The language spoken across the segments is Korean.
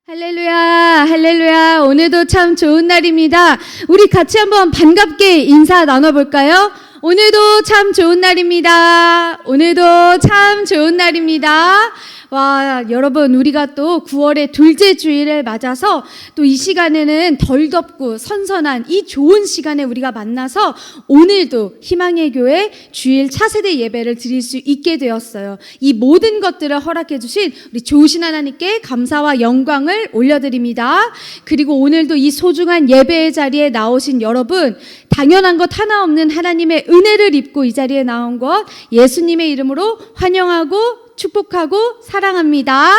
할렐루야, 할렐루야. 오늘도 참 좋은 날입니다. 우리 같이 한번 반갑게 인사 나눠볼까요? 오늘도 참 좋은 날입니다. 오늘도 참 좋은 날입니다. 와, 여러분, 우리가 또 9월의 둘째 주일을 맞아서 또 이 시간에는 덜 덥고 선선한 이 좋은 시간에 우리가 만나서 오늘도 희망의 교회 주일 차세대 예배를 드릴 수 있게 되었어요. 이 모든 것들을 허락해 주신 우리 좋으신 하나님께 감사와 영광을 올려드립니다. 그리고 오늘도 이 소중한 예배의 자리에 나오신 여러분, 당연한 것 하나 없는 하나님의 은혜를 입고 이 자리에 나온 것 예수님의 이름으로 환영하고 축복하고 사랑합니다.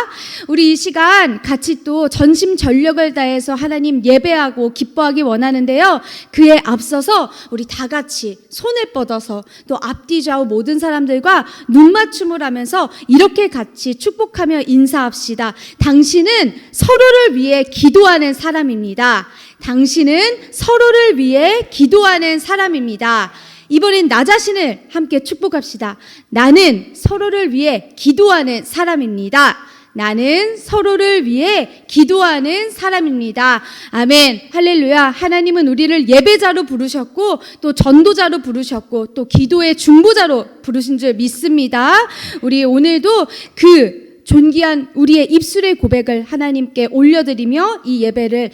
우리 이 시간 같이 또 전심전력을 다해서 하나님 예배하고 기뻐하기 원하는데요. 그에 앞서서 우리 다 같이 손을 뻗어서 또 앞뒤 좌우 모든 사람들과 눈맞춤을 하면서 이렇게 같이 축복하며 인사합시다. 당신은 서로를 위해 기도하는 사람입니다. 당신은 서로를 위해 기도하는 사람입니다. 이번엔 나 자신을 함께 축복합시다. 나는 서로를 위해 기도하는 사람입니다. 나는 서로를 위해 기도하는 사람입니다. 아멘. 할렐루야. 하나님은 우리를 예배자로 부르셨고 또 전도자로 부르셨고 또 기도의 중보자로 부르신 줄 믿습니다. 우리 오늘도 그 존귀한 우리의 입술의 고백을 하나님께 올려드리며 이 예배를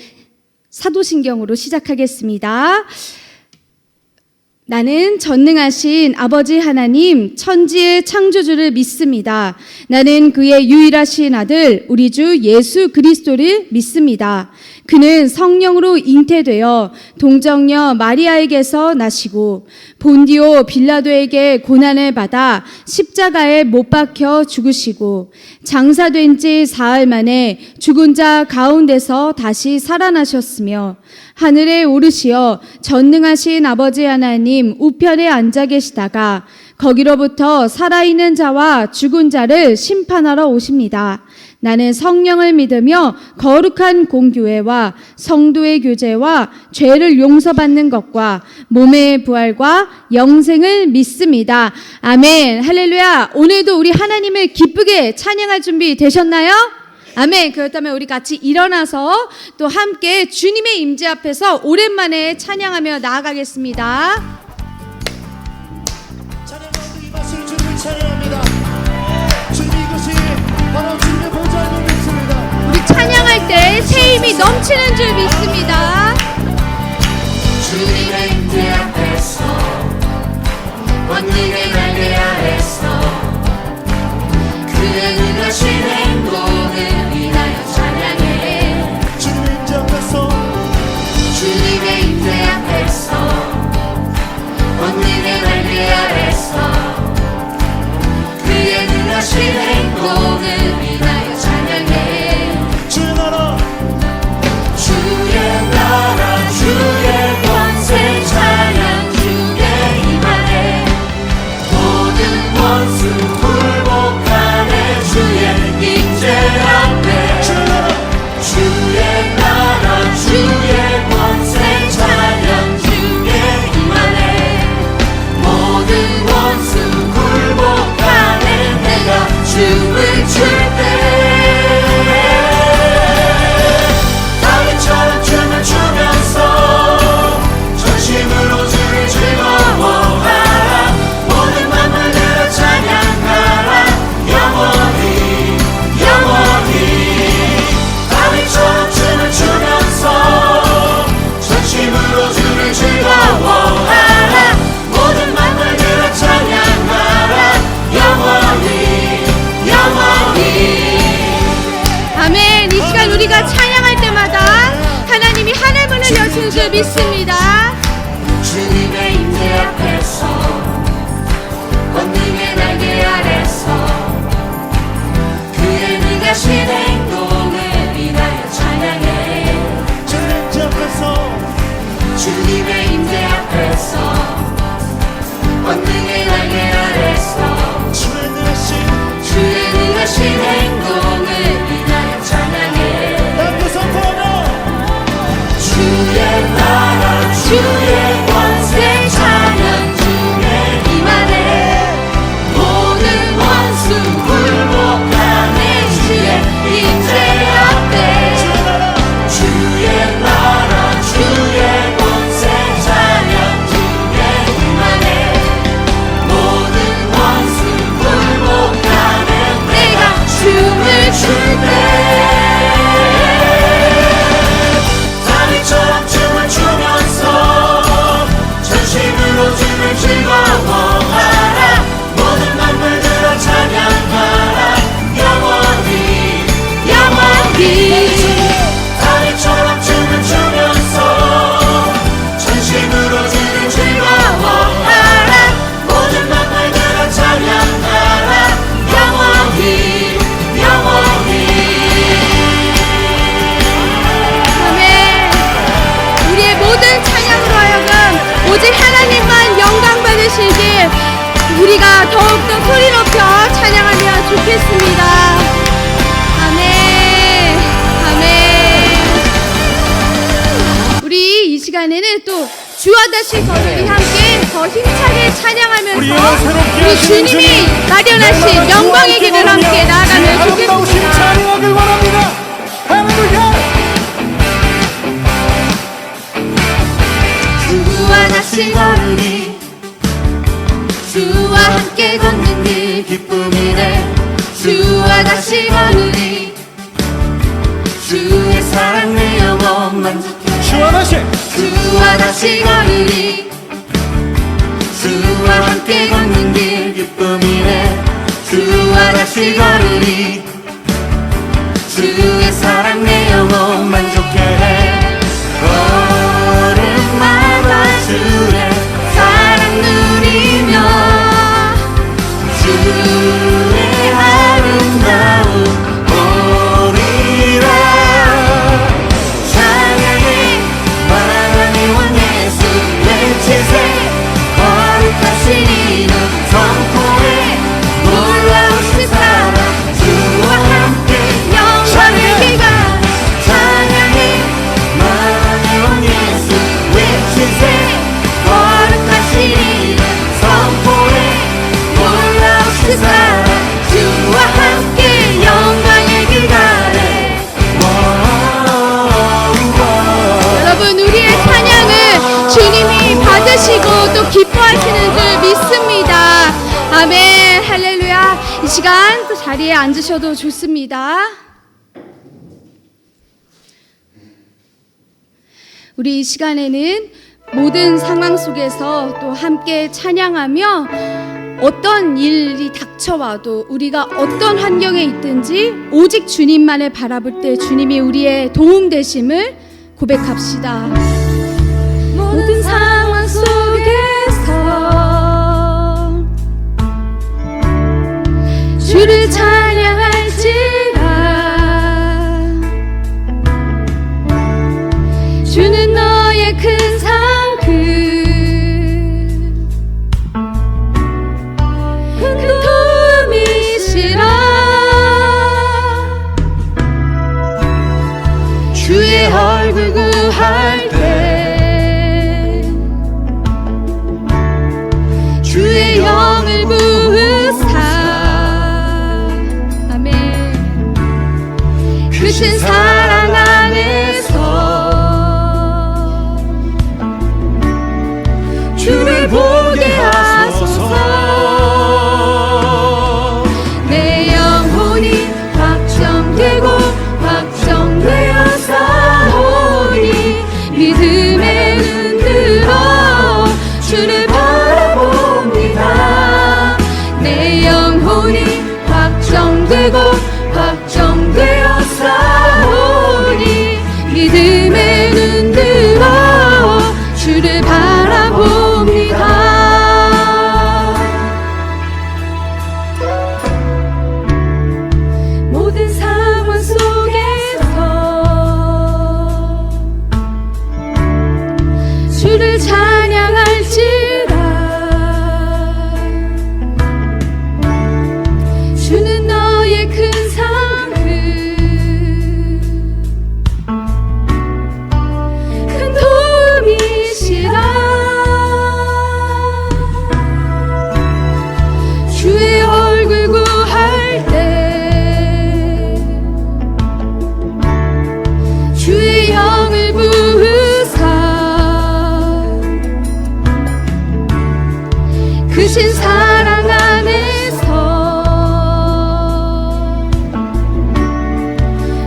사도신경으로 시작하겠습니다. 나는 전능하신 아버지 하나님 천지의 창조주를 믿습니다. 나는 그의 유일하신 아들 우리 주 예수 그리스도를 믿습니다. 그는 성령으로 잉태되어 동정녀 마리아에게서 나시고 본디오 빌라도에게 고난을 받아 십자가에 못 박혀 죽으시고 장사된 지 사흘 만에 죽은 자 가운데서 다시 살아나셨으며 하늘에 오르시어 전능하신 아버지 하나님 우편에 앉아 계시다가 거기로부터 살아있는 자와 죽은 자를 심판하러 오십니다. 나는 성령을 믿으며 거룩한 공교회와 성도의 교제와 죄를 용서받는 것과 몸의 부활과 영생을 믿습니다. 아멘. 할렐루야. 오늘도 우리 하나님을 기쁘게 찬양할 준비 되셨나요? 아멘. 그렇다면 우리 같이 일어나서 또 함께 주님의 임재 앞에서 오랜만에 찬양하며 나아가겠습니다. 찬양하고 이 맛을 주님을 찬양합니다. 주님 이것이 바로 주님의 보좌를 믿습니다. 우리 찬양할 때 새 힘이 넘치는 줄 믿습니다. 주님의 임재 앞에서 권능의 날개 아래서 그의 능하신 행동을 위하여 찬양해. 주님의 임재 앞에서 주님의 임재 앞에서 권능의 날개 아래서 그의 능하신 행동을 위하여 찬양해. 주의 나라 주의 나라 주의 권세 찬양 주의 임하네. 모든 원수 굴복하네. 주의 임재 앞에 주의 나라 주의 권세 찬양 주의 임하네. 모든 원수 굴복하네. 내가 춤을 출 때 다윗처럼 춤을 추면서 전심으로 주를 즐거워하라. 모든 만물들을 찬양하라. 영원히 영원히 다윗처럼 춤을 추면서 전심으로 주를 즐거워하라. 모든 만물들을 찬양하라. 영원히 영원히. 아멘. 이 시간 우리가 찬양할 때마다 하나님이 하늘문을 여시는 줄 믿습니다. 주님의 임재 앞에서 권능의 날개 아래서 그의 능하신 행동을 위하여 찬양해. 주님의 임재 앞에서 주님의 임재 앞에서 권능의 날개 아래서 주의 능하신 행동을 위하여 찬양해. 땅에 선포하며 주의 나라 주의 권세 찬양 주의 임하네. 모든 원수 굴복하네. 주의 임재 앞에 우리가 더욱더 소리 높여 찬양하면 좋겠습니다. 아멘, 아멘. 우리 이 시간에는 또 주와 다시 거룩히 함께 더 힘차게 찬양하면서 우리 주님이 마련하신 영광의 길을 함께 나아가면 좋겠습니다. 찬양하길 원합니다. 할렐루야. 주와 다시 걸으니 주와 함께 걷는 길 기쁨이네. 주와 다시 걸으니 주의 사랑 내 영혼 만족해. 주와 다시 주와 다시 걸으니 주와 함께 걷는 길 기쁨이네. 주와 다시 걸으니 주의 사랑 내 영혼 만족해. 걸음마다 주의 사랑 누리며 주의 아름다움 보리라. 찬양해 만왕의 왕 예수 외치세. 거룩하신 이름 선포해. 놀라우신 사랑 주와 함께 영광의 기가. 찬양해 만왕의 왕 예수 외치세. 거룩하신 이름 선포해. 놀라우신 사랑 주와 함께 영광의 기가래. 여러분, 우리의 찬양을 주님이 받으시고 또 기뻐하시는 줄 믿습니다. 아멘, 할렐루야. 이 시간 또 자리에 앉으셔도 좋습니다. 우리 이 시간에는 모든 상황 속에서 또 함께 찬양하며 어떤 일이 닥쳐와도 우리가 어떤 환경에 있든지 오직 주님만을 바라볼 때 주님이 우리의 도움 되심을 고백합시다. 모든 상황 속에서 주를 찬양할지라. 주는 너의 큰 상급 큰 도움이시라. 주의 얼굴 구할 때 주의 영을 부으사. 아멘. 크신 사랑 안에서 주를 보게 하소서. 내 영혼이 확정되고 확정되어 사오니 믿음의 눈 들어 주를 바라봅니다. 내 영혼이 확정되고 확정되어 사오니 믿음의 눈 들어 주를 바라봅니다. 모든 상황 속에서 주를 찬양할지라. 주는 너의 큰 상급 큰 도움이시라. 주의 얼굴 구할 때 주의 영을 부으사. 크신 사랑 안에서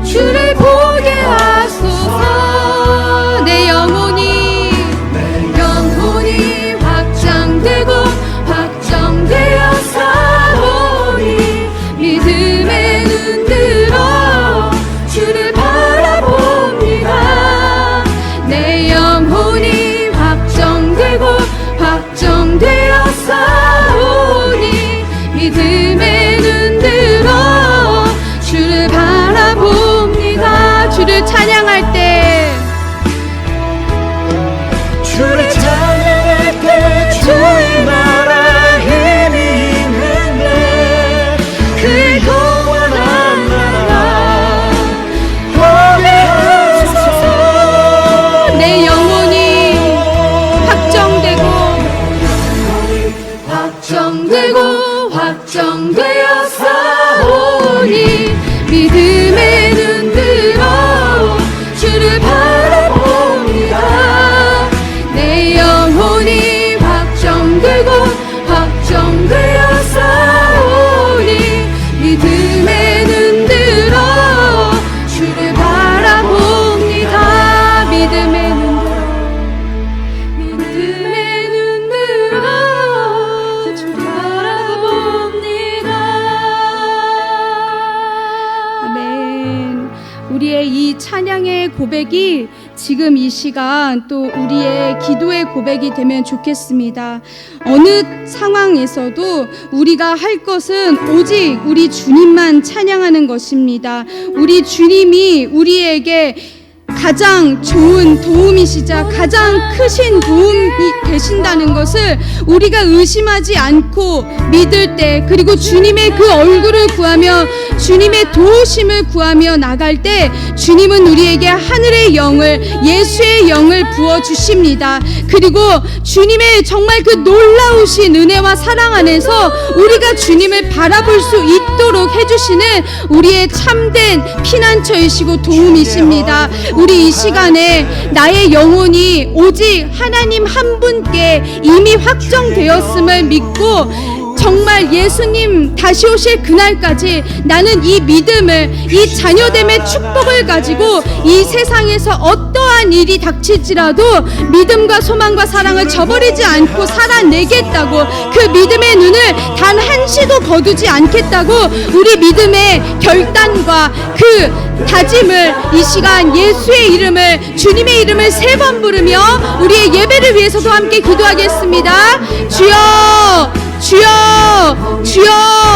주를 보게 하소서. 내 영혼이 확장되고 확정되어 사오니 믿음의 눈 들어 주를 바라봅니다. 내 영혼이 확정되고 확정되어 사오니 믿음의 눈 들어 주를 바라봅니다. 주를 찬양할 때 주를 찬양할 때 주의 나라 힘이 믿음의 눈 들어 주 바라봅니다. 아멘. 우리의 이 찬양의 고백이 지금 이 시간 또 우리의 기도의 고백이 되면 좋겠습니다. 어느 상황에서도 우리가 할 것은 오직 우리 주님만 찬양하는 것입니다. 우리 주님이 우리에게 가장 좋은 도움이시자 가장 크신 도움이 되신다는 것을 우리가 의심하지 않고 믿을 때, 그리고 주님의 그 얼굴을 구하며 주님의 도우심을 구하며 나갈 때 주님은 우리에게 하늘의 영을, 예수의 영을 부어주십니다. 그리고 주님의 정말 그 놀라우신 은혜와 사랑 안에서 우리가 주님을 바라볼 수 있도록 해주시는 우리의 참된 피난처이시고 도움이십니다. 우리 이 시간에 나의 영혼이 오직 하나님 한 분께 이미 확정되었음을 믿고 정말 예수님 다시 오실 그날까지 나는 이 믿음을, 이 자녀됨의 축복을 가지고 이 세상에서 어떠한 일이 닥칠지라도 믿음과 소망과 사랑을 저버리지 않고 살아내겠다고, 그 믿음의 눈을 단 한시도 거두지 않겠다고 우리 믿음의 결단과 그 다짐을 이 시간 예수의 이름을, 주님의 이름을 3번 부르며 우리의 예배를 위해서도 함께 기도하겠습니다. 주여, 주여, 주여.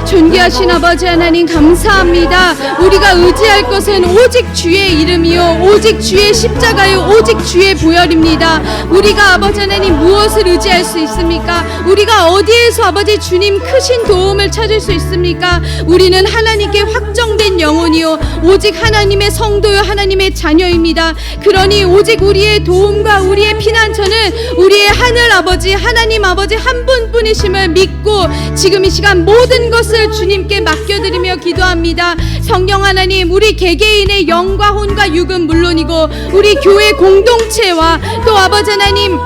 존귀하신 아버지 하나님 감사합니다. 우리가 의지할 것은 오직 주의 이름이요, 오직 주의 십자가요, 오직 주의 보혈입니다. 우리가 아버지 하나님 무엇을 의지할 수 있습니까? 우리가 어디에서 아버지 주님 크신 도움을 찾을 수 있습니까? 우리는 하나님께 확정된 영혼이요, 오직 하나님의 성도요, 하나님의 자녀입니다. 그러니 오직 우리의 도움과 우리의 피난처는 우리의 하늘 아버지, 하나님 아버지 한 분뿐이심을 믿고 지금 이 시간 모든 것을 주님께 맡겨드리며 기도합니다. 성령 하나님, 우리 개개인의 영과 혼과 육은 물론이고 우리 교회 공동체와 또 아버지 하나님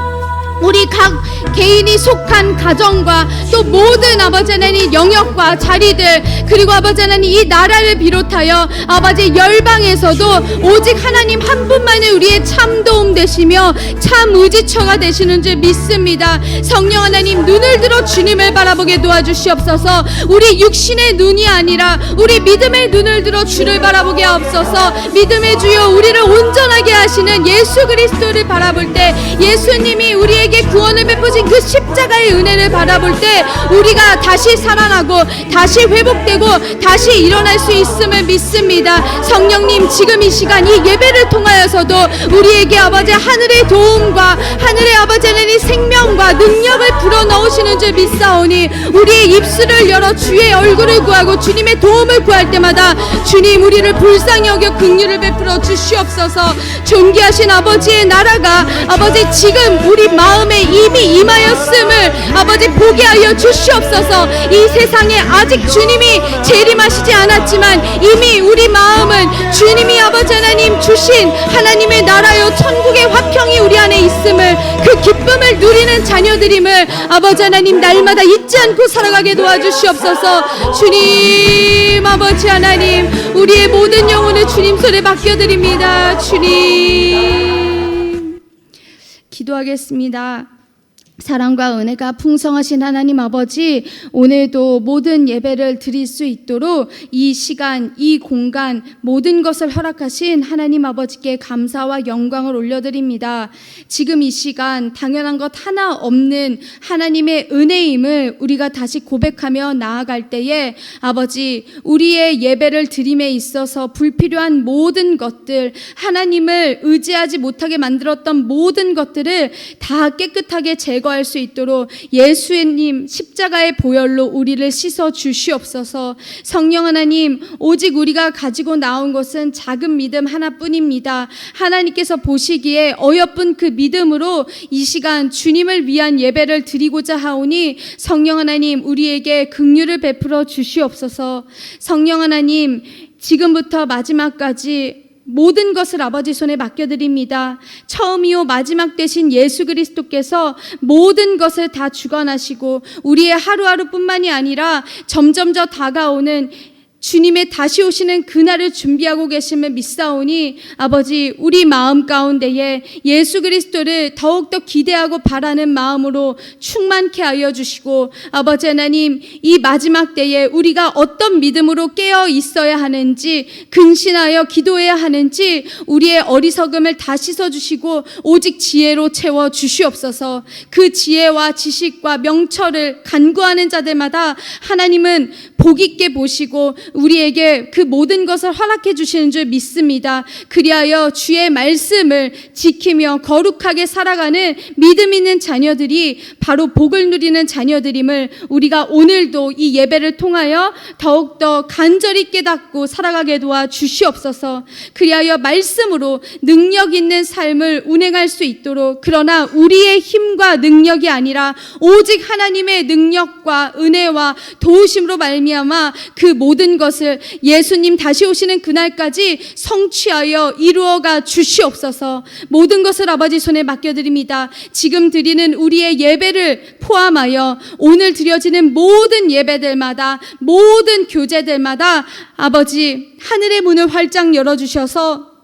우리 각 개인이 속한 가정과 또 모든 아버지 하나님 영역과 자리들, 그리고 아버지 하나님 이 나라를 비롯하여 아버지 열방에서도 오직 하나님 한 분만이 우리의 참 도움 되시며 참 의지처가 되시는 줄 믿습니다. 성령 하나님, 눈을 들어 주님을 바라보게 도와주시옵소서. 우리 육신의 눈이 아니라 우리 믿음의 눈을 들어 주를 바라보게 하옵소서. 믿음의 주여, 우리를 온전하게 하시는 예수 그리스도를 바라볼 때, 예수님이 우리에게 구원을 베푸신 그 십자가의 은혜를 바라볼 때 우리가 다시 살아나고 다시 회복되고 다시 일어날 수 있음을 믿습니다. 성령님, 지금 이 시간 이 예배를 통하여서도 우리에게 아버지 하늘의 도움과 하늘의 아버지 하나님 생명과 능력을 불어넣으시는 줄 믿사오니 우리의 입술을 열어 주의 얼굴을 구하고 주님의 도움을 구할 때마다 주님 우리를 불쌍히 여겨 긍휼을 베풀어 주시옵소서. 존귀하신 아버지의 나라가 아버지 지금 우리 마음에 이미 임하였음을 아버지 보게 하여 주시옵소서. 이 세상에 아직 주님이 재림하시지 않았지만 이미 우리 마음은 주님이 아버지 하나님 주신 하나님의 나라요 천국의 화평이 우리 안에 있음을, 그 기쁨을 누리는 자녀들임을 아버지 하나님 날마다 잊지 않고 살아가게 도와주시옵소서. 주님 아버지 하나님, 우리의 모든 영혼을 주님 손에 맡겨드립니다. 주님, 기도하겠습니다. 사랑과 은혜가 풍성하신 하나님 아버지, 오늘도 모든 예배를 드릴 수 있도록 이 시간, 이 공간, 모든 것을 허락하신 하나님 아버지께 감사와 영광을 올려드립니다. 지금 이 시간 당연한 것 하나 없는 하나님의 은혜임을 우리가 다시 고백하며 나아갈 때에 아버지, 우리의 예배를 드림에 있어서 불필요한 모든 것들, 하나님을 의지하지 못하게 만들었던 모든 것들을 다 깨끗하게 제거할 수 있도록 예수님 십자가의 보혈로 우리를 씻어 주시옵소서. 성령 하나님, 오직 우리가 가지고 나온 것은 작은 믿음 하나뿐입니다. 하나님께서 보시기에 어여쁜 그 믿음으로 이 시간 주님을 위한 예배를 드리고자 하오니 성령 하나님, 우리에게 긍휼을 베풀어 주시옵소서. 성령 하나님, 지금부터 마지막까지 모든 것을 아버지 손에 맡겨드립니다. 처음이요 마지막 되신 예수 그리스도께서 모든 것을 다 주관하시고 우리의 하루하루뿐만이 아니라 점점 더 다가오는 주님의 다시 오시는 그날을 준비하고 계심을 믿사오니 아버지 우리 마음 가운데에 예수 그리스도를 더욱더 기대하고 바라는 마음으로 충만케 하여 주시고 아버지 하나님 이 마지막 때에 우리가 어떤 믿음으로 깨어 있어야 하는지 근신하여 기도해야 하는지 우리의 어리석음을 다 씻어주시고 오직 지혜로 채워 주시옵소서. 그 지혜와 지식과 명철을 간구하는 자들마다 하나님은 복 있게 보시고 우리에게 그 모든 것을 허락해 주시는 줄 믿습니다. 그리하여 주의 말씀을 지키며 거룩하게 살아가는 믿음 있는 자녀들이 바로 복을 누리는 자녀들임을 우리가 오늘도 이 예배를 통하여 더욱더 간절히 깨닫고 살아가게 도와 주시옵소서. 그리하여 말씀으로 능력 있는 삶을 운행할 수 있도록 그러나 우리의 힘과 능력이 아니라 오직 하나님의 능력과 은혜와 도우심으로 말미암아 그 모든 것을 예수님 다시 오시는 그날까지 성취하여 이루어가 주시옵소서. 모든 것을 아버지 손에 맡겨드립니다. 지금 드리는 우리의 예배를 포함하여 오늘 드려지는 모든 예배들마다 모든 교제들마다 아버지 하늘의 문을 활짝 열어주셔서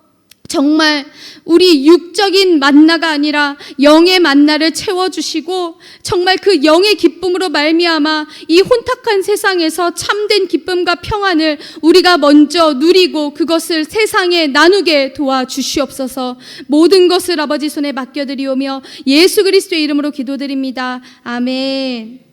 정말 우리 육적인 만나가 아니라 영의 만나를 채워주시고 정말 그 영의 기쁨으로 말미암아 이 혼탁한 세상에서 참된 기쁨과 평안을 우리가 먼저 누리고 그것을 세상에 나누게 도와주시옵소서. 모든 것을 아버지 손에 맡겨드리오며 예수 그리스도의 이름으로 기도드립니다. 아멘.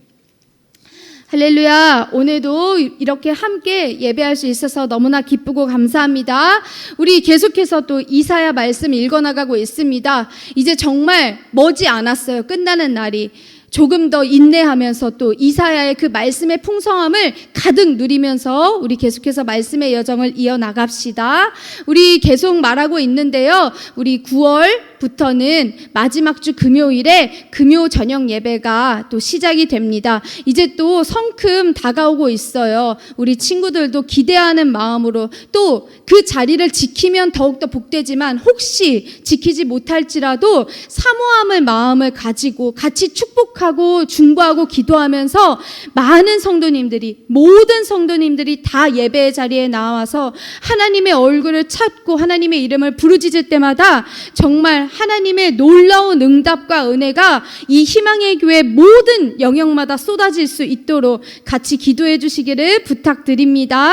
할렐루야. 오늘도 이렇게 함께 예배할 수 있어서 너무나 기쁘고 감사합니다. 우리 계속해서 또 이사야 말씀 읽어나가고 있습니다. 이제 정말 머지 않았어요. 끝나는 날이. 조금 더 인내하면서 또 이사야의 그 말씀의 풍성함을 가득 누리면서 우리 계속해서 말씀의 여정을 이어나갑시다. 우리 계속 말하고 있는데요. 우리 9월부터는 마지막 주 금요일에 금요 저녁 예배가 또 시작이 됩니다. 이제 또 성큼 다가오고 있어요. 우리 친구들도 기대하는 마음으로 또 그 자리를 지키면 더욱더 복되지만 혹시 지키지 못할지라도 사모함을 마음을 가지고 같이 축복하고 중보하고 기도하면서 많은 성도님들이 모든 성도님들이 다 예배의 자리에 나와서 하나님의 얼굴을 찾고 하나님의 이름을 부르짖을 때마다 정말 하나님의 놀라운 응답과 은혜가 이 희망의 교회 모든 영역마다 쏟아질 수 있도록 같이 기도해 주시기를 부탁드립니다.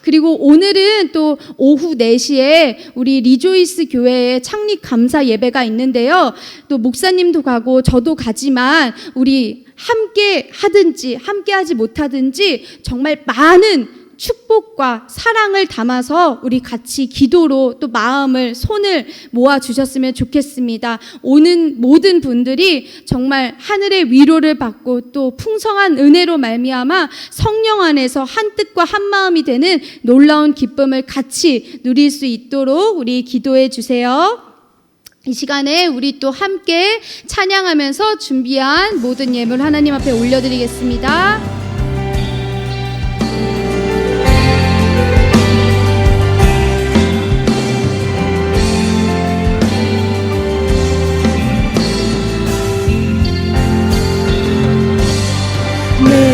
그리고 오늘은 또 오후 4시에 우리 리조이스 교회의 창립 감사 예배가 있는데요. 또 목사님도 가고 저도 가지만 우리 함께 하든지 함께 하지 못하든지 정말 많은 축복과 사랑을 담아서 우리 같이 기도로 또 마음을 손을 모아 주셨으면 좋겠습니다. 오는 모든 분들이 정말 하늘의 위로를 받고 또 풍성한 은혜로 말미암아 성령 안에서 한 뜻과 한 마음이 되는 놀라운 기쁨을 같이 누릴 수 있도록 우리 기도해 주세요. 이 시간에 우리 또 함께 찬양하면서 준비한 모든 예물 하나님 앞에 올려드리겠습니다.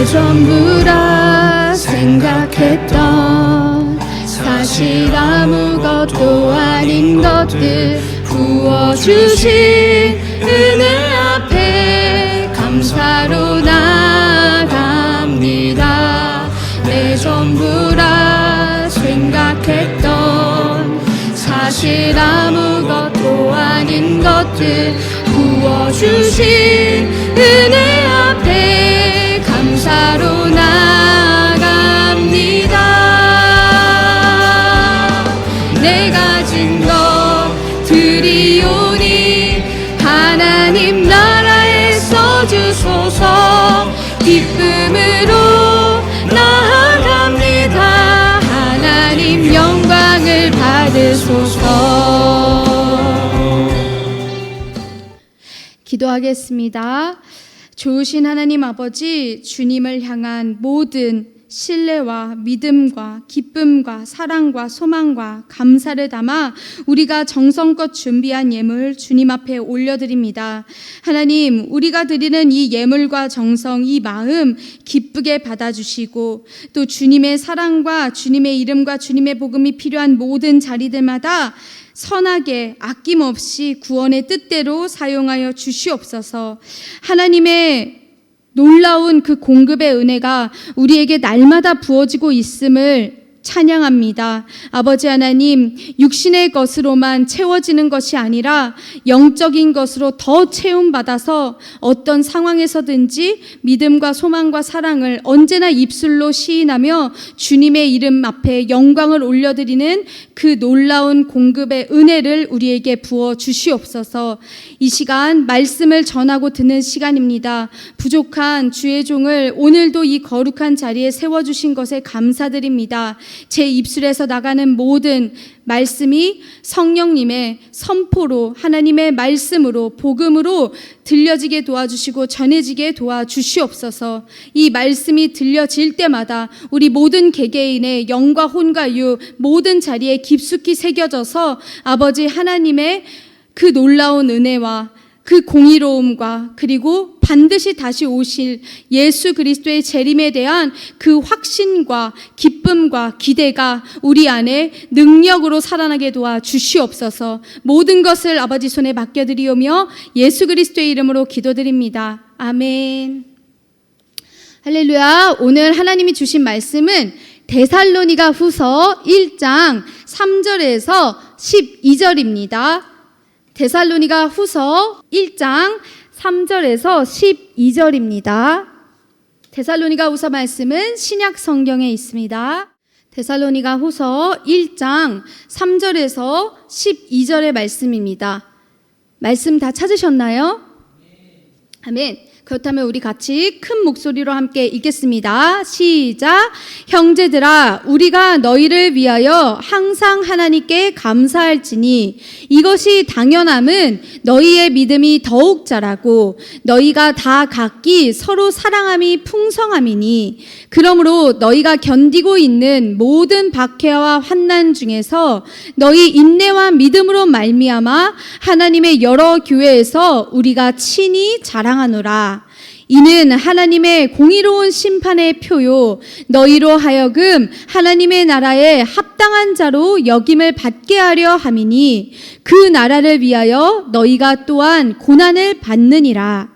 내 전부라 생각했던 사실 아무것도 아닌 것들 부어주신 은혜 앞에 감사로 나갑니다. 내 전부라 생각했던 사실 아무것도 아닌 것들 부어주신 은혜 앞에 감사로 나갑니다. 내 가진 것 드리오니 하나님 나라에 써주소서. 기쁨으로 나아갑니다. 하나님 영광을 받으소서. 기도하겠습니다. 좋으신 하나님 아버지, 주님을 향한 모든 신뢰와 믿음과 기쁨과 사랑과 소망과 감사를 담아 우리가 정성껏 준비한 예물 주님 앞에 올려드립니다. 하나님, 우리가 드리는 이 예물과 정성, 이 마음 기쁘게 받아주시고 또 주님의 사랑과 주님의 이름과 주님의 복음이 필요한 모든 자리들마다 선하게 아낌없이 구원의 뜻대로 사용하여 주시옵소서. 하나님의 놀라운 그 공급의 은혜가 우리에게 날마다 부어지고 있음을 찬양합니다. 아버지 하나님, 육신의 것으로만 채워지는 것이 아니라 영적인 것으로 더 채움받아서 어떤 상황에서든지 믿음과 소망과 사랑을 언제나 입술로 시인하며 주님의 이름 앞에 영광을 올려드리는 그 놀라운 공급의 은혜를 우리에게 부어 주시옵소서. 이 시간 말씀을 전하고 듣는 시간입니다. 부족한 주의 종을 오늘도 이 거룩한 자리에 세워주신 것에 감사드립니다. 제 입술에서 나가는 모든 말씀이 성령님의 선포로, 하나님의 말씀으로, 복음으로 들려지게 도와주시고 전해지게 도와주시옵소서. 이 말씀이 들려질 때마다 우리 모든 개개인의 영과 혼과 유 모든 자리에 깊숙이 새겨져서 아버지 하나님의 그 놀라운 은혜와 그 공의로움과 그리고 반드시 다시 오실 예수 그리스도의 재림에 대한 그 확신과 기쁨과 기대가 우리 안에 능력으로 살아나게 도와 주시옵소서. 모든 것을 아버지 손에 맡겨드리오며 예수 그리스도의 이름으로 기도드립니다. 아멘. 할렐루야. 오늘 하나님이 주신 말씀은 데살로니가 후서 1장 3절에서 12절입니다. 데살로니가 후서 1장 3절에서 12절입니다. 데살로니가 후서 말씀은 신약 성경에 있습니다. 데살로니가 후서 1장 3절에서 12절의 말씀입니다. 말씀 다 찾으셨나요? 아멘. 그렇다면 우리 같이 큰 목소리로 함께 읽겠습니다. 시작. 형제들아, 우리가 너희를 위하여 항상 하나님께 감사할지니 이것이 당연함은 너희의 믿음이 더욱 자라고 너희가 다 각기 서로 사랑함이 풍성함이니 그러므로 너희가 견디고 있는 모든 박해와 환난 중에서 너희 인내와 믿음으로 말미암아 하나님의 여러 교회에서 우리가 친히 자랑하노라. 이는 하나님의 공의로운 심판의 표요 너희로 하여금 하나님의 나라에 합당한 자로 여김을 받게 하려 함이니 그 나라를 위하여 너희가 또한 고난을 받느니라.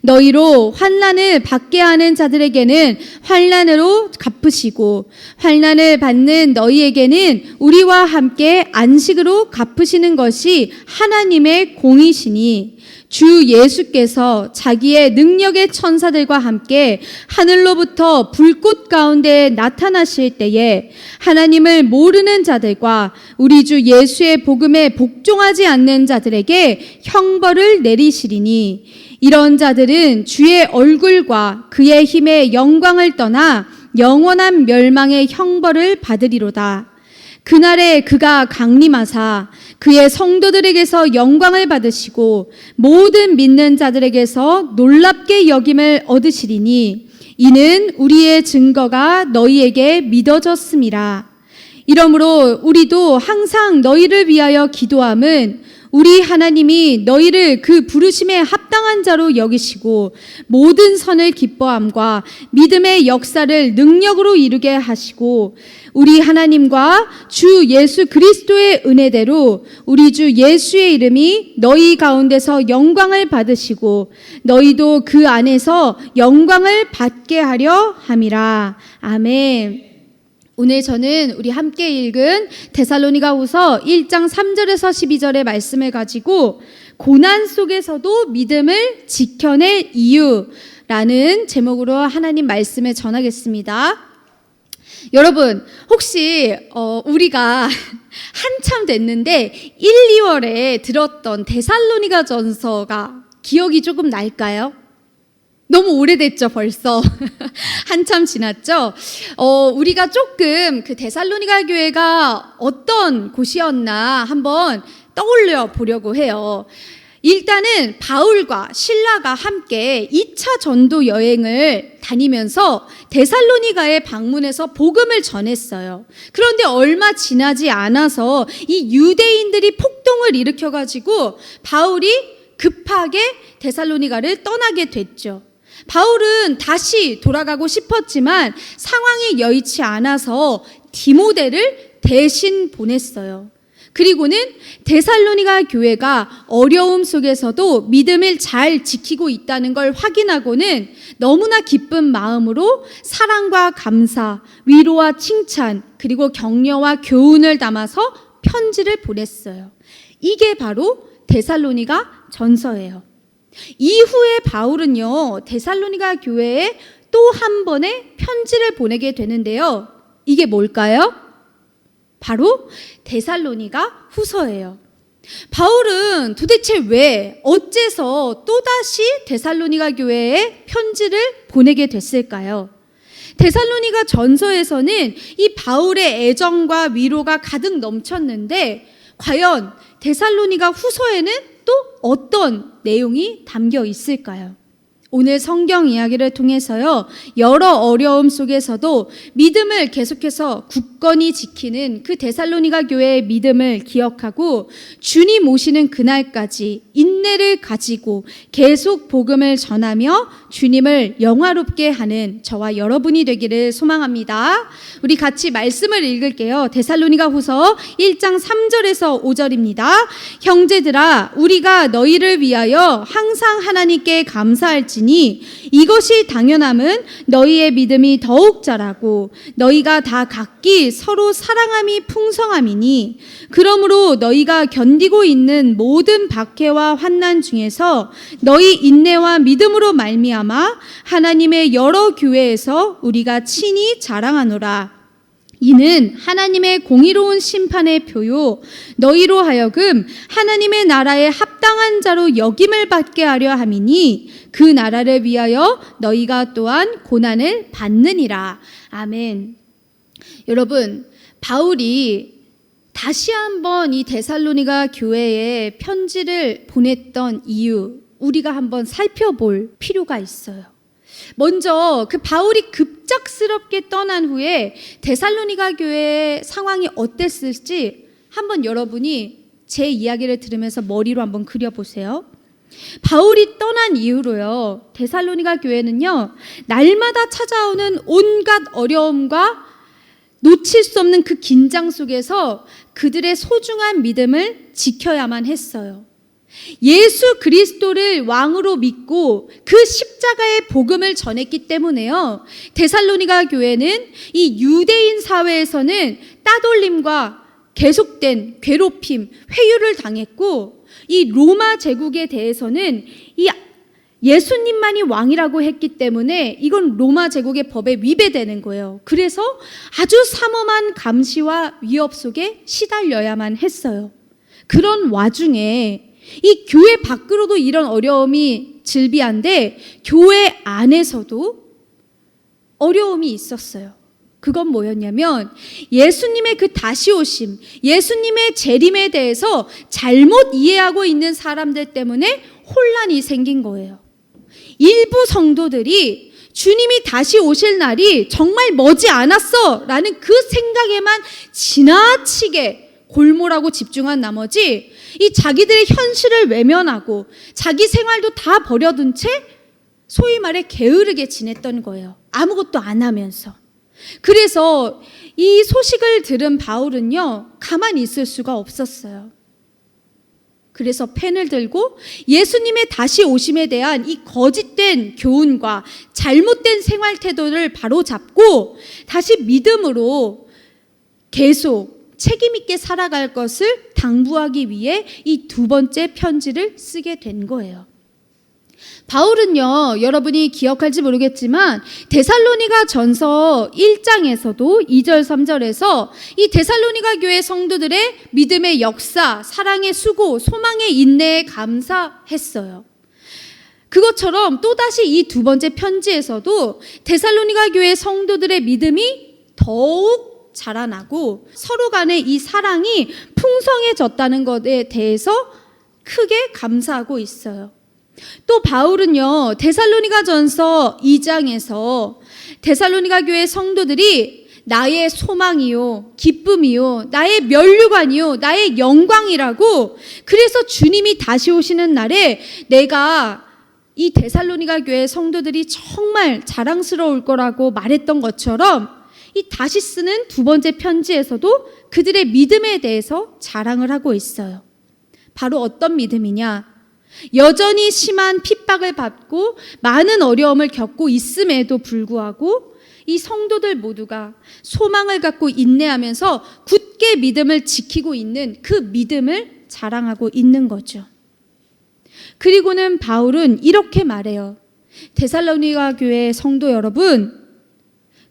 너희로 환난을 받게 하는 자들에게는 환난으로 갚으시고 환난을 받는 너희에게는 우리와 함께 안식으로 갚으시는 것이 하나님의 공이시니 주 예수께서 자기의 능력의 천사들과 함께 하늘로부터 불꽃 가운데 나타나실 때에 하나님을 모르는 자들과 우리 주 예수의 복음에 복종하지 않는 자들에게 형벌을 내리시리니 이런 자들은 주의 얼굴과 그의 힘의 영광을 떠나 영원한 멸망의 형벌을 받으리로다. 그날에 그가 강림하사 그의 성도들에게서 영광을 받으시고 모든 믿는 자들에게서 놀랍게 여김을 얻으시리니 이는 우리의 증거가 너희에게 믿어졌음이라. 이러므로 우리도 항상 너희를 위하여 기도함은 우리 하나님이 너희를 그 부르심에 합당한 자로 여기시고 모든 선을 기뻐함과 믿음의 역사를 능력으로 이루게 하시고 우리 하나님과 주 예수 그리스도의 은혜대로 우리 주 예수의 이름이 너희 가운데서 영광을 받으시고 너희도 그 안에서 영광을 받게 하려 함이라. 아멘. 오늘 저는 우리 함께 읽은 데살로니가후서 1장 3절에서 12절의 말씀을 가지고 고난 속에서도 믿음을 지켜낼 이유라는 제목으로 하나님 말씀을 전하겠습니다. 여러분, 혹시 우리가 한참 됐는데 1, 2월에 들었던 데살로니가 전서가 기억이 조금 날까요? 너무 오래됐죠, 벌써. 한참 지났죠? 우리가 조금 그 데살로니가 교회가 어떤 곳이었나 한번 떠올려 보려고 해요. 일단은 바울과 실라가 함께 2차 전도 여행을 다니면서 데살로니가에 방문해서 복음을 전했어요. 그런데 얼마 지나지 않아서 이 유대인들이 폭동을 일으켜가지고 바울이 급하게 데살로니가를 떠나게 됐죠. 바울은 다시 돌아가고 싶었지만 상황이 여의치 않아서 디모데를 대신 보냈어요. 그리고는 데살로니가 교회가 어려움 속에서도 믿음을 잘 지키고 있다는 걸 확인하고는 너무나 기쁜 마음으로 사랑과 감사, 위로와 칭찬, 그리고 격려와 교훈을 담아서 편지를 보냈어요. 이게 바로 데살로니가 전서예요. 이후에 바울은요, 데살로니가 교회에 또 한 번의 편지를 보내게 되는데요. 이게 뭘까요? 바로 데살로니가 후서예요. 바울은 도대체 왜, 어째서 또다시 데살로니가 교회에 편지를 보내게 됐을까요? 데살로니가 전서에서는 이 바울의 애정과 위로가 가득 넘쳤는데 과연 데살로니가 후서에는 또 어떤 내용이 담겨 있을까요? 오늘 성경 이야기를 통해서요, 여러 어려움 속에서도 믿음을 계속해서 굳건히 지키는 그 데살로니가 교회의 믿음을 기억하고 주님 오시는 그날까지 인내를 가지고 계속 복음을 전하며 주님을 영화롭게 하는 저와 여러분이 되기를 소망합니다. 우리 같이 말씀을 읽을게요. 데살로니가 후서 1장 3절에서 5절입니다. 형제들아, 우리가 너희를 위하여 항상 하나님께 감사할지니 이것이 당연함은 너희의 믿음이 더욱 자라고 너희가 다 각기 서로 사랑함이 풍성함이니, 그러므로 너희가 견디고 있는 모든 박해와 환난 중에서 너희 인내와 믿음으로 말미암아 하나님의 여러 교회에서 우리가 친히 자랑하노라. 이는 하나님의 공의로운 심판의 표요 너희로 하여금 하나님의 나라에 합당한 자로 여김을 받게 하려 함이니 그 나라를 위하여 너희가 또한 고난을 받느니라. 아멘. 여러분, 바울이 다시 한번 이 데살로니가 교회에 편지를 보냈던 이유, 우리가 한번 살펴볼 필요가 있어요. 먼저 그 바울이 급작스럽게 떠난 후에 데살로니가 교회의 상황이 어땠을지 한번 여러분이 제 이야기를 들으면서 머리로 한번 그려보세요. 바울이 떠난 이후로요, 데살로니가 교회는요, 날마다 찾아오는 온갖 어려움과 놓칠 수 없는 그 긴장 속에서 그들의 소중한 믿음을 지켜야만 했어요. 예수 그리스도를 왕으로 믿고 그 십자가의 복음을 전했기 때문에요, 데살로니가 교회는 이 유대인 사회에서는 따돌림과 계속된 괴롭힘, 회유를 당했고, 이 로마 제국에 대해서는 이 예수님만이 왕이라고 했기 때문에 이건 로마 제국의 법에 위배되는 거예요. 그래서 아주 삼엄한 감시와 위협 속에 시달려야만 했어요. 그런 와중에 이 교회 밖으로도 이런 어려움이 즐비한데 교회 안에서도 어려움이 있었어요. 그건 뭐였냐면 예수님의 그 다시 오심, 예수님의 재림에 대해서 잘못 이해하고 있는 사람들 때문에 혼란이 생긴 거예요. 일부 성도들이 주님이 다시 오실 날이 정말 머지 않았어 라는 그 생각에만 지나치게 골몰하고 집중한 나머지 이 자기들의 현실을 외면하고 자기 생활도 다 버려둔 채 소위 말해 게으르게 지냈던 거예요. 아무것도 안 하면서. 그래서 이 소식을 들은 바울은요, 가만히 있을 수가 없었어요. 그래서 펜을 들고 예수님의 다시 오심에 대한 이 거짓된 교훈과 잘못된 생활 태도를 바로잡고 다시 믿음으로 계속 책임 있게 살아갈 것을 당부하기 위해 이 두 번째 편지를 쓰게 된 거예요. 바울은요, 여러분이 기억할지 모르겠지만 데살로니가 전서 1장에서도 2절 3절에서 이 데살로니가 교회 성도들의 믿음의 역사, 사랑의 수고, 소망의 인내에 감사했어요. 그것처럼 또다시 이 두 번째 편지에서도 데살로니가 교회 성도들의 믿음이 더욱 자라나고 서로 간의 이 사랑이 풍성해졌다는 것에 대해서 크게 감사하고 있어요. 또 바울은요, 데살로니가전서 2장에서 데살로니가 교회 성도들이 나의 소망이요, 기쁨이요, 나의 면류관이요, 나의 영광이라고, 그래서 주님이 다시 오시는 날에 내가 이 데살로니가 교회 성도들이 정말 자랑스러울 거라고 말했던 것처럼 이 다시 쓰는 두 번째 편지에서도 그들의 믿음에 대해서 자랑을 하고 있어요. 바로 어떤 믿음이냐? 여전히 심한 핍박을 받고 많은 어려움을 겪고 있음에도 불구하고 이 성도들 모두가 소망을 갖고 인내하면서 굳게 믿음을 지키고 있는 그 믿음을 자랑하고 있는 거죠. 그리고는 바울은 이렇게 말해요. 데살로니가 교회 성도 여러분,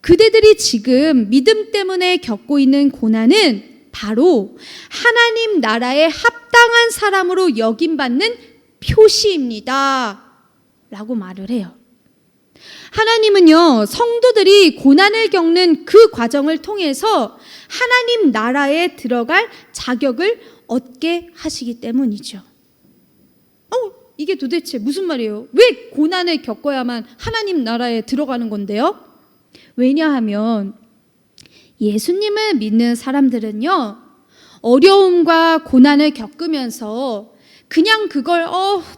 그대들이 지금 믿음 때문에 겪고 있는 고난은 바로 하나님 나라에 합당한 사람으로 여김받는 표시입니다. 라고 말을 해요. 하나님은요, 성도들이 고난을 겪는 그 과정을 통해서 하나님 나라에 들어갈 자격을 얻게 하시기 때문이죠. 이게 도대체 무슨 말이에요? 왜 고난을 겪어야만 하나님 나라에 들어가는 건데요? 왜냐하면 예수님을 믿는 사람들은요, 어려움과 고난을 겪으면서 그냥 그걸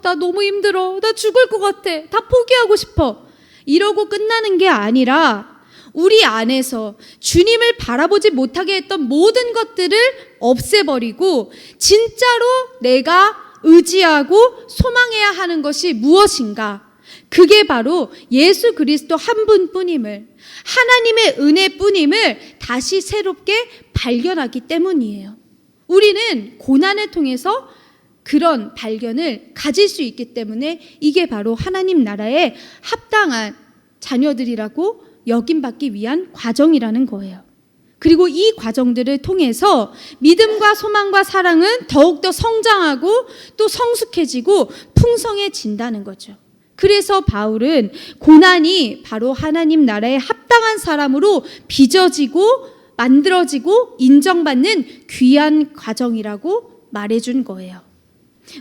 나 너무 힘들어, 나 죽을 것 같아, 다 포기하고 싶어, 이러고 끝나는 게 아니라 우리 안에서 주님을 바라보지 못하게 했던 모든 것들을 없애버리고 진짜로 내가 의지하고 소망해야 하는 것이 무엇인가? 그게 바로 예수 그리스도 한 분뿐임을, 하나님의 은혜뿐임을 다시 새롭게 발견하기 때문이에요. 우리는 고난을 통해서 그런 발견을 가질 수 있기 때문에 이게 바로 하나님 나라에 합당한 자녀들이라고 여김받기 위한 과정이라는 거예요. 그리고 이 과정들을 통해서 믿음과 소망과 사랑은 더욱더 성장하고 또 성숙해지고 풍성해진다는 거죠. 그래서 바울은 고난이 바로 하나님 나라에 합당한 사람으로 빚어지고 만들어지고 인정받는 귀한 과정이라고 말해준 거예요.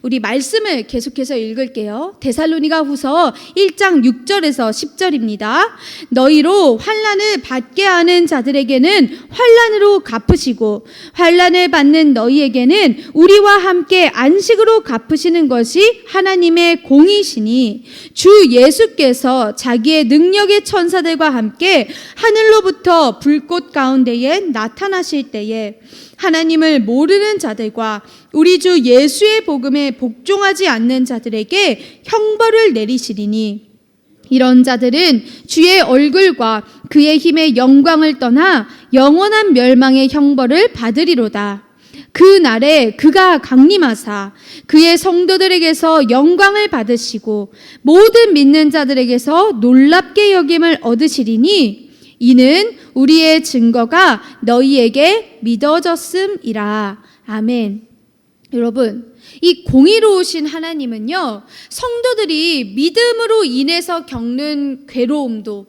우리 말씀을 계속해서 읽을게요. 데살로니가 후서 1장 6절에서 10절입니다. 너희로 환난을 받게 하는 자들에게는 환난으로 갚으시고 환난을 받는 너희에게는 우리와 함께 안식으로 갚으시는 것이 하나님의 공이시니 주 예수께서 자기의 능력의 천사들과 함께 하늘로부터 불꽃 가운데에 나타나실 때에 하나님을 모르는 자들과 우리 주 예수의 복음에 복종하지 않는 자들에게 형벌을 내리시리니 이런 자들은 주의 얼굴과 그의 힘의 영광을 떠나 영원한 멸망의 형벌을 받으리로다. 그 날에 그가 강림하사 그의 성도들에게서 영광을 받으시고 모든 믿는 자들에게서 놀랍게 여김을 얻으시리니 이는 우리의 증거가 너희에게 믿어졌음이라. 아멘. 여러분, 이 공의로우신 하나님은요, 성도들이 믿음으로 인해서 겪는 괴로움도,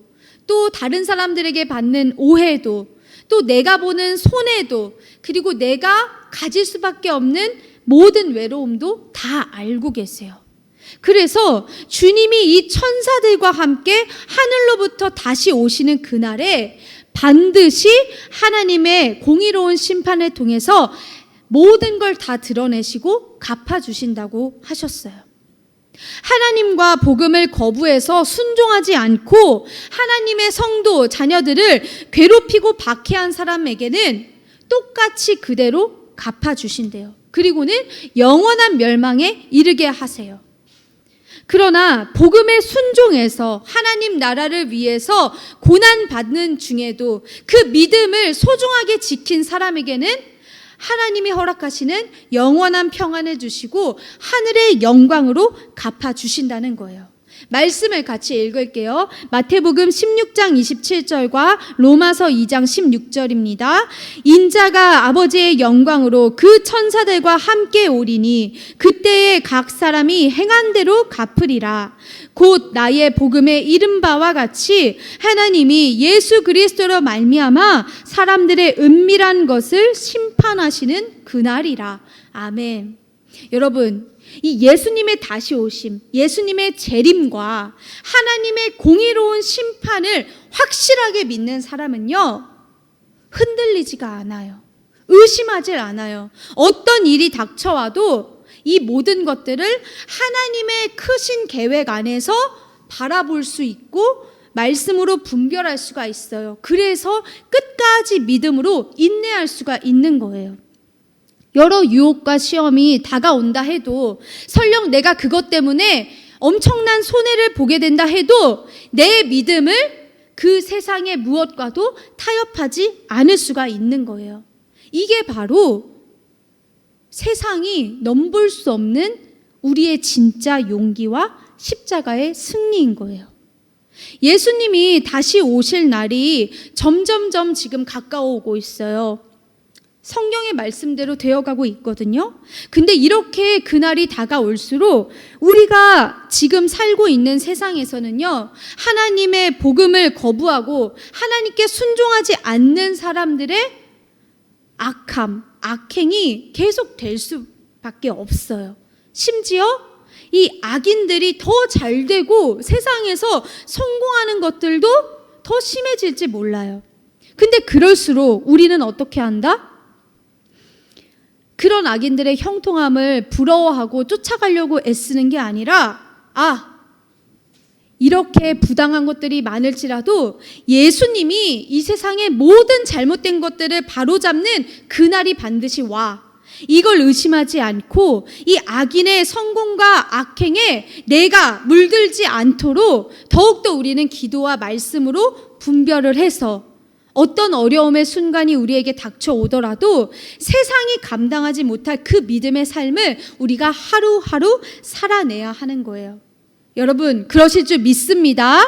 또 다른 사람들에게 받는 오해도, 또 내가 보는 손해도, 그리고 내가 가질 수밖에 없는 모든 외로움도 다 알고 계세요. 그래서 주님이 이 천사들과 함께 하늘로부터 다시 오시는 그날에 반드시 하나님의 공의로운 심판을 통해서 모든 걸 다 드러내시고 갚아주신다고 하셨어요. 하나님과 복음을 거부해서 순종하지 않고 하나님의 성도, 자녀들을 괴롭히고 박해한 사람에게는 똑같이 그대로 갚아주신대요. 그리고는 영원한 멸망에 이르게 하세요. 그러나 복음에 순종해서 하나님 나라를 위해서 고난받는 중에도 그 믿음을 소중하게 지킨 사람에게는 하나님이 허락하시는 영원한 평안을 주시고 하늘의 영광으로 갚아주신다는 거예요. 말씀을 같이 읽을게요. 마태복음 16장 27절과 로마서 2장 16절입니다. 인자가 아버지의 영광으로 그 천사들과 함께 오리니 그때에 각 사람이 행한 대로 갚으리라. 곧 나의 복음에 이른 바와 같이 하나님이 예수 그리스도로 말미암아 사람들의 은밀한 것을 심판하시는 그날이라. 아멘. 여러분, 이 예수님의 다시 오심, 예수님의 재림과 하나님의 공의로운 심판을 확실하게 믿는 사람은요, 흔들리지가 않아요. 의심하질 않아요. 어떤 일이 닥쳐와도 이 모든 것들을 하나님의 크신 계획 안에서 바라볼 수 있고 말씀으로 분별할 수가 있어요. 그래서 끝까지 믿음으로 인내할 수가 있는 거예요. 여러 유혹과 시험이 다가온다 해도, 설령 내가 그것 때문에 엄청난 손해를 보게 된다 해도 내 믿음을 그 세상의 무엇과도 타협하지 않을 수가 있는 거예요. 이게 바로 세상이 넘볼 수 없는 우리의 진짜 용기와 십자가의 승리인 거예요. 예수님이 다시 오실 날이 점점점 지금 가까워오고 있어요. 성경의 말씀대로 되어가고 있거든요. 근데 이렇게 그날이 다가올수록 우리가 지금 살고 있는 세상에서는요, 하나님의 복음을 거부하고 하나님께 순종하지 않는 사람들의 악함, 악행이 계속 될 수밖에 없어요. 심지어 이 악인들이 더 잘 되고 세상에서 성공하는 것들도 더 심해질지 몰라요. 근데 그럴수록 우리는 어떻게 한다? 그런 악인들의 형통함을 부러워하고 쫓아가려고 애쓰는 게 아니라, 이렇게 부당한 것들이 많을지라도 예수님이 이 세상의 모든 잘못된 것들을 바로잡는 그날이 반드시 와. 이걸 의심하지 않고 이 악인의 성공과 악행에 내가 물들지 않도록 더욱더 우리는 기도와 말씀으로 분별을 해서 어떤 어려움의 순간이 우리에게 닥쳐오더라도 세상이 감당하지 못할 그 믿음의 삶을 우리가 하루하루 살아내야 하는 거예요. 여러분, 그러실 줄 믿습니다.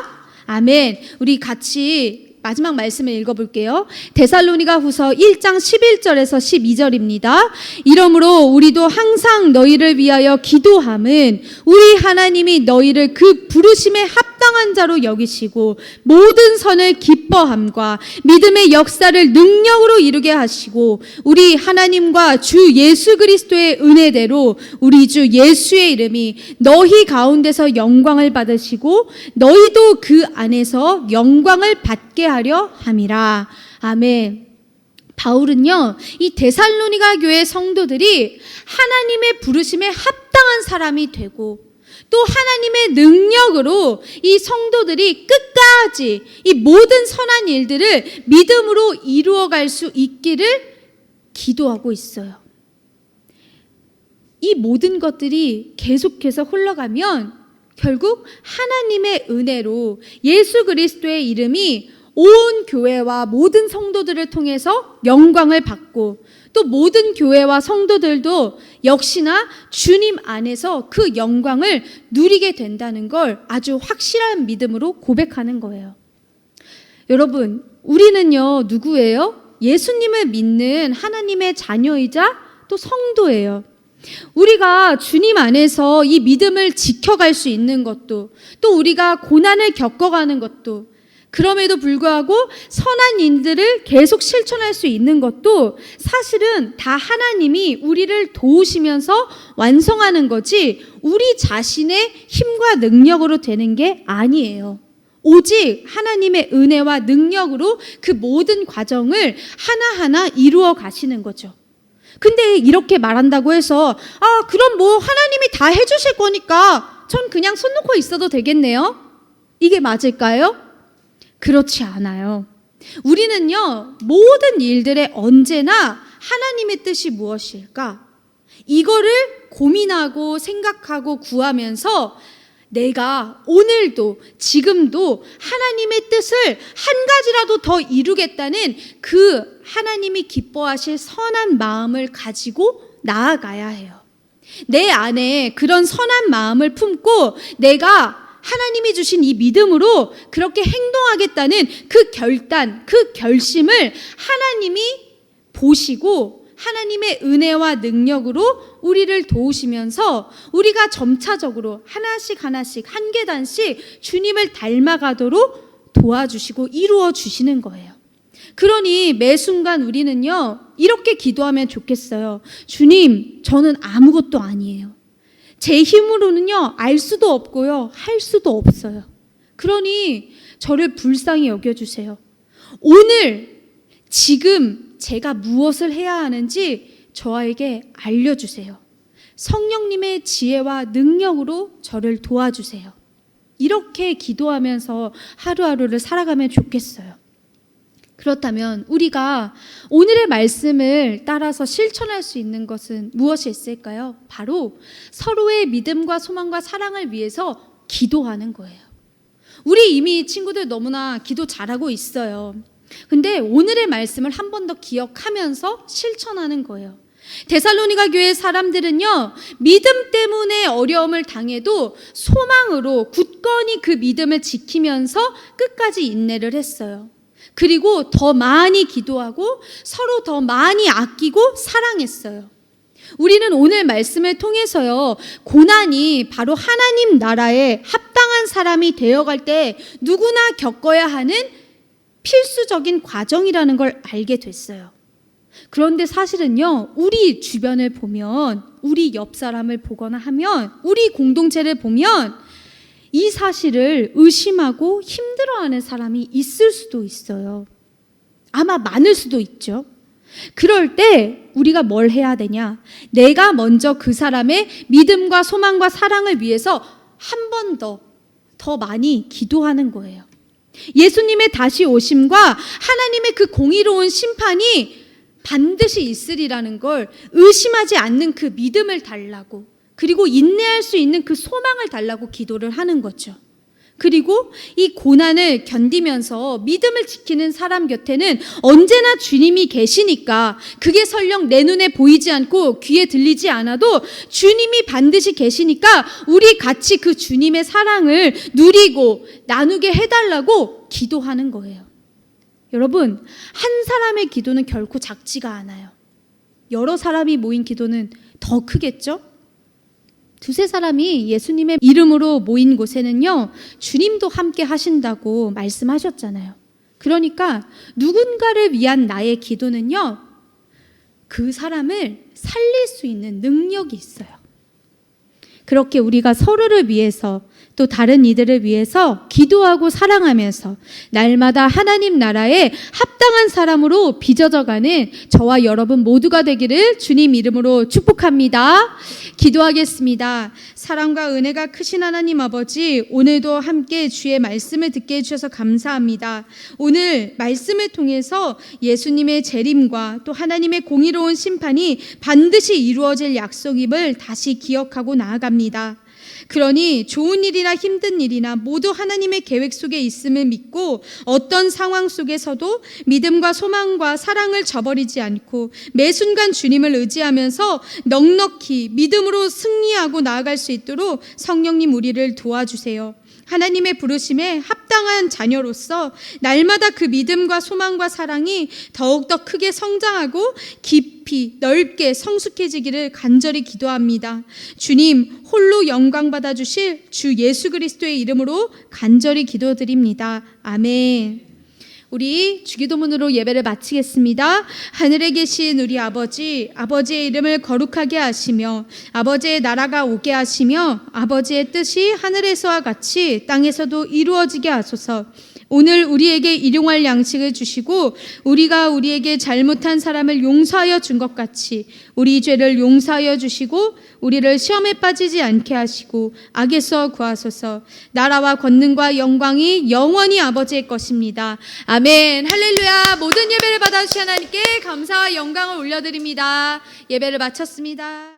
아멘. 우리 같이 마지막 말씀을 읽어볼게요. 데살로니가 후서 1장 11절에서 12절입니다. 이러므로 우리도 항상 너희를 위하여 기도함은 우리 하나님이 너희를 그 부르심에 합당한 자로 여기시고 모든 선을 기뻐함과 믿음의 역사를 능력으로 이루게 하시고 우리 하나님과 주 예수 그리스도의 은혜대로 우리 주 예수의 이름이 너희 가운데서 영광을 받으시고 너희도 그 안에서 영광을 받게 하려 함이라. 아멘. 바울은요, 이 데살로니가 교회 성도들이 하나님의 부르심에 합당한 사람이 되고 또 하나님의 능력으로 이 성도들이 끝까지 이 모든 선한 일들을 믿음으로 이루어갈 수 있기를 기도하고 있어요. 이 모든 것들이 계속해서 흘러가면 결국 하나님의 은혜로 예수 그리스도의 이름이 온 교회와 모든 성도들을 통해서 영광을 받고 또 모든 교회와 성도들도 역시나 주님 안에서 그 영광을 누리게 된다는 걸 아주 확실한 믿음으로 고백하는 거예요. 여러분, 우리는요, 누구예요? 예수님을 믿는 하나님의 자녀이자 또 성도예요. 우리가 주님 안에서 이 믿음을 지켜갈 수 있는 것도 또 우리가 고난을 겪어가는 것도 그럼에도 불구하고 선한 일들을 계속 실천할 수 있는 것도 사실은 다 하나님이 우리를 도우시면서 완성하는 거지 우리 자신의 힘과 능력으로 되는 게 아니에요. 오직 하나님의 은혜와 능력으로 그 모든 과정을 하나하나 이루어 가시는 거죠. 근데 이렇게 말한다고 해서 그럼 뭐 하나님이 다 해주실 거니까 전 그냥 손 놓고 있어도 되겠네요? 이게 맞을까요? 그렇지 않아요. 우리는요, 모든 일들에 언제나 하나님의 뜻이 무엇일까? 이거를 고민하고 생각하고 구하면서 내가 오늘도 지금도 하나님의 뜻을 한 가지라도 더 이루겠다는 그 하나님이 기뻐하실 선한 마음을 가지고 나아가야 해요. 내 안에 그런 선한 마음을 품고 내가 하나님이 주신 이 믿음으로 그렇게 행동하겠다는 그 결단, 그 결심을 하나님이 보시고 하나님의 은혜와 능력으로 우리를 도우시면서 우리가 점차적으로 하나씩 한 계단씩 주님을 닮아가도록 도와주시고 이루어 주시는 거예요. 그러니 매 순간 우리는요, 이렇게 기도하면 좋겠어요. 주님, 저는 아무것도 아니에요. 제 힘으로는요, 알 수도 없고요, 할 수도 없어요. 그러니 저를 불쌍히 여겨주세요. 오늘, 지금 제가 무엇을 해야 하는지 저에게 알려주세요. 성령님의 지혜와 능력으로 저를 도와주세요. 이렇게 기도하면서 하루하루를 살아가면 좋겠어요. 그렇다면 우리가 오늘의 말씀을 따라서 실천할 수 있는 것은 무엇이 있을까요? 바로 서로의 믿음과 소망과 사랑을 위해서 기도하는 거예요. 우리 이미 친구들 너무나 기도 잘하고 있어요. 근데 오늘의 말씀을 한 번 더 기억하면서 실천하는 거예요. 데살로니가 교회 사람들은요, 믿음 때문에 어려움을 당해도 소망으로 굳건히 그 믿음을 지키면서 끝까지 인내를 했어요. 그리고 더 많이 기도하고 서로 더 많이 아끼고 사랑했어요. 우리는 오늘 말씀을 통해서요, 고난이 바로 하나님 나라에 합당한 사람이 되어갈 때 누구나 겪어야 하는 필수적인 과정이라는 걸 알게 됐어요. 그런데 사실은요, 우리 주변을 보면, 우리 옆 사람을 보거나 하면, 우리 공동체를 보면 이 사실을 의심하고 힘들어하는 사람이 있을 수도 있어요. 아마 많을 수도 있죠. 그럴 때 우리가 뭘 해야 되냐? 내가 먼저 그 사람의 믿음과 소망과 사랑을 위해서 한 번 더 많이 기도하는 거예요. 예수님의 다시 오심과 하나님의 그 공의로운 심판이 반드시 있으리라는 걸 의심하지 않는 그 믿음을 달라고, 그리고 인내할 수 있는 그 소망을 달라고 기도를 하는 거죠. 그리고 이 고난을 견디면서 믿음을 지키는 사람 곁에는 언제나 주님이 계시니까, 그게 설령 내 눈에 보이지 않고 귀에 들리지 않아도 주님이 반드시 계시니까 우리 같이 그 주님의 사랑을 누리고 나누게 해달라고 기도하는 거예요. 여러분, 한 사람의 기도는 결코 작지가 않아요. 여러 사람이 모인 기도는 더 크겠죠? 두세 사람이 예수님의 이름으로 모인 곳에는요, 주님도 함께 하신다고 말씀하셨잖아요. 그러니까 누군가를 위한 나의 기도는요, 그 사람을 살릴 수 있는 능력이 있어요. 그렇게 우리가 서로를 위해서, 또 다른 이들을 위해서 기도하고 사랑하면서 날마다 하나님 나라에 합당한 사람으로 빚어져가는 저와 여러분 모두가 되기를 주님 이름으로 축복합니다. 기도하겠습니다. 사랑과 은혜가 크신 하나님 아버지, 오늘도 함께 주의 말씀을 듣게 해주셔서 감사합니다. 오늘 말씀을 통해서 예수님의 재림과 또 하나님의 공의로운 심판이 반드시 이루어질 약속임을 다시 기억하고 나아갑니다. 그러니 좋은 일이나 힘든 일이나 모두 하나님의 계획 속에 있음을 믿고 어떤 상황 속에서도 믿음과 소망과 사랑을 저버리지 않고 매 순간 주님을 의지하면서 넉넉히 믿음으로 승리하고 나아갈 수 있도록 성령님 우리를 도와주세요. 하나님의 부르심에 합당한 자녀로서 날마다 그 믿음과 소망과 사랑이 더욱더 크게 성장하고 깊이 넓게 성숙해지기를 간절히 기도합니다. 주님 홀로 영광 받아주실 주 예수 그리스도의 이름으로 간절히 기도드립니다. 아멘. 우리 주기도문으로 예배를 마치겠습니다. 하늘에 계신 우리 아버지, 아버지의 이름을 거룩하게 하시며 아버지의 나라가 오게 하시며 아버지의 뜻이 하늘에서와 같이 땅에서도 이루어지게 하소서. 오늘 우리에게 일용할 양식을 주시고 우리가 우리에게 잘못한 사람을 용서하여 준 것 같이 우리 죄를 용서하여 주시고 우리를 시험에 빠지지 않게 하시고 악에서 구하소서. 나라와 권능과 영광이 영원히 아버지의 것입니다. 아멘. 할렐루야. 모든 예배를 받아주신 하나님께 감사와 영광을 올려드립니다. 예배를 마쳤습니다.